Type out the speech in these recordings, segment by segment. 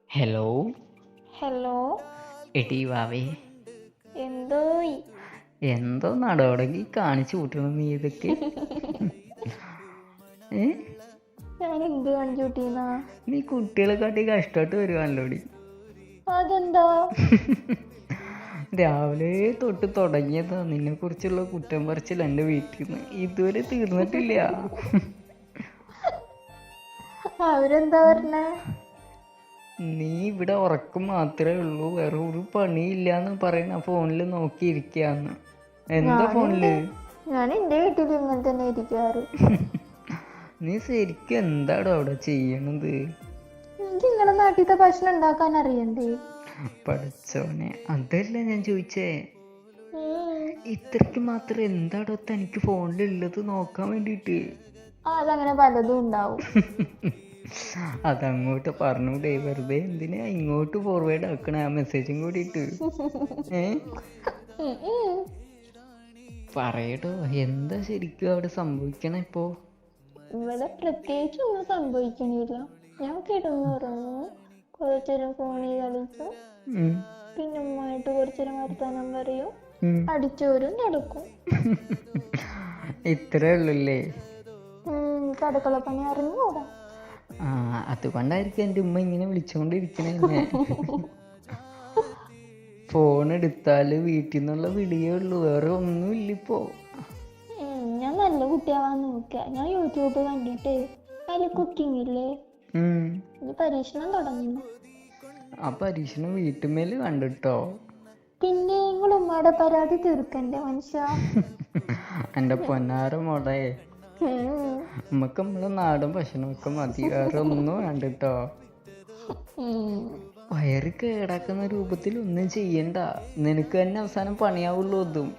Hello. Hello. എടീ വാവേ. എന്തോയി? എന്തോ നടോടങ്ങി കാണിച്ചു കൂട്ടണം നീ ഇതൊക്കെ. ഏ ഞാൻ എന്ത് കാണിച്ചു കൂട്ടിന്നാ? നീ കുട്ടികളെ കാട്ടി കഷ്ടമായിട്ട് വരുവാണല്ലോടി. അതെന്താ? രാവിലെ തൊട്ട് തുടങ്ങിയതാ നിന്നെ കുറിച്ചുള്ള കുറ്റം പറച്ചിൽ എൻ്റെ വീട്ടിൽ നിന്ന്. ഇതുവരെ തീർന്നിട്ടില്ല. അവരെന്താ പറഞ്ഞേ? നീ ഇവിടെ ഉറക്കം മാത്രമേ ഉള്ളൂ, വേറെ ഒരു പണിയില്ലാന്ന് പറയണ ഫോണിൽ നോക്കിയിരിക്കാന്ന്. എന്താ ഫോണില്? ഞാൻ എന്റെ വീട്ടിൽ ഇങ്ങനെ തന്നെ ഇരിക്കാറ്. നീ ശരിക്കും എന്താടോ അവിടെ ചെയ്യണത്? എനിക്ക് നിങ്ങളുടെ നാട്ടിലത്തെ ഭക്ഷണം ഉണ്ടാക്കാൻ അറിയണ്ടേ? പഠിച്ചോനെ, അതല്ല ഞാൻ ചോദിച്ചേ. ഇത്രക്ക് മാത്രം എന്താടോ തനിക്ക് ഫോണിലുള്ളത് നോക്കാൻ വേണ്ടിട്ട്? അതങ്ങനെ പലതും ഉണ്ടാവും. അതങ്ങോട്ട് പറഞ്ഞൂടെ, വെറുതെ എന്തിനാ ഇങ്ങോട്ട് ഫോർവേഡ് ആക്കണ ആ മെസ്സേജും കൂടിയിട്ട്? പറയടോ, എന്താ ശരിക്കും അവിടെ സംഭവിക്കണ ഇപ്പോ? ഇവിടെ പ്രത്യേകിച്ച് ഒന്നും സംഭവിക്കണില്ല. ഞാൻ കിടന്നുറങ്ങും, കുറച്ചേരം ഫോണിൽ കളിക്കും, പിന്നെ ഉമ്മായിട്ട് കുറച്ചേരം വർത്താനം പറയും, അടിച്ചോരും നടക്കും. ഇത്രേ ഉള്ളൂല്ലേ? അടുക്കള പണി അറിഞ്ഞൂടാ. അതുകൊണ്ടായിരിക്കും എൻ്റെ ഉമ്മ ഇങ്ങനെ വിളിച്ചുകൊണ്ടിരിക്കണേ. ഫോൺ എടുത്താല് വീട്ടിൽ നിന്നുള്ള വിളിയേ ഉള്ളൂ, വേറെ ഒന്നുമില്ല ഇപ്പോ. ഞാൻ നല്ല കുട്ടിയാവാൻ നോക്കുക. ഞാൻ യൂട്യൂബ് കണ്ടിട്ട് അതിൽ കുക്കിംഗ് ഇല്ലേ, പരീക്ഷണം തുടങ്ങുന്നു. ആ പരീക്ഷണം വീട്ടുമേല് കണ്ടിട്ടോ? പിന്നെ നിങ്ങൾ ഉമ്മയുടെ പരാതി തീർക്കണ്ടേ മനുഷ്യ? എൻ്റെ പൊന്നാര മോളെ, നമുക്ക് നമ്മളെ നാടൻ ഭക്ഷണമൊക്കെ മതി, വേറെ ഒന്നും കണ്ടിട്ടോ. വയറ് കേടാക്കുന്ന രൂപത്തിൽ ഒന്നും ചെയ്യണ്ട, നിനക്ക് തന്നെ അവസാനം പണിയാവുള്ളൂ. അതും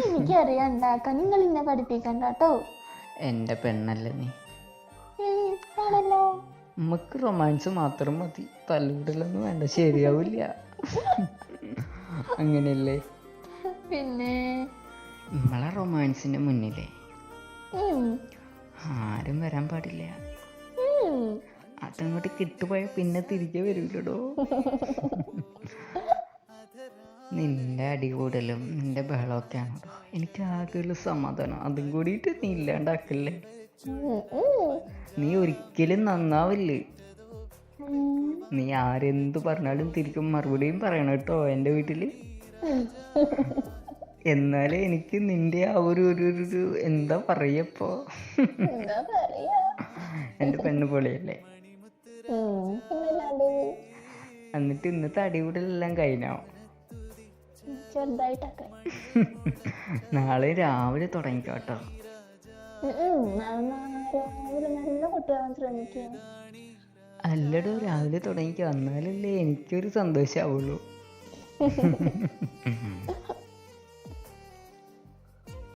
എനിക്കറിയാം ഉണ്ടാക്കാൻ, നിങ്ങൾ എന്നെ പഠിപ്പിക്കണ്ട കേട്ടോ. എൻ്റെ പെണ്ണല്ലേ നീ? ആണല്ലോ. നമുക്ക് റൊമാൻസ് മാത്രം മതി, തല്ലുകൂടലൊന്നും വേണ്ട, ശരിയാവില്ല. അങ്ങനെയല്ലേ? പിന്നെ നമ്മളെ റൊമാൻസിന്റെ മുന്നിലേ ആരും വരാൻ പാടില്ല. അതങ്ങോട്ട് കിട്ടുപോയ പിന്നെ തിരികെ വരൂലടോ. നിന്റെ അടികൂടലും നിന്റെ ബഹളമൊക്കെയാണോ എനിക്ക് ആകെ ഒരു സമാധാനം. അതും കൂടിയിട്ട് നീ ഇല്ലാണ്ടാക്കല്ലേ. നീ ഒരിക്കലും നന്നാവില്ലേ. നീ ആരെന്ത് പറഞ്ഞാലും തിരിക്കും മറുപടിയും പറയണം കേട്ടോ എൻ്റെ വീട്ടില്. എന്നാലേ എനിക്ക് നിന്റെ ആ ഒരു എന്താ പറയപ്പോ, എൻ്റെ പെണ്ണ് പൊളിയല്ലേ. എന്നിട്ട് ഇന്നത്തെ അടികൂടലെല്ലാം കഴിഞ്ഞോ? ചെറുതായിട്ടൊക്കെ. നാളെ രാവിലെ തുടങ്ങിക്കോട്ടോ. നല്ല കുട്ടിയാവാൻ ശ്രമിക്കുക. അല്ലടോ, രാവിലെ തുടങ്ങിക്കോ, എന്നാലല്ലേ എനിക്കൊരു സന്തോഷമാവുള്ളൂ.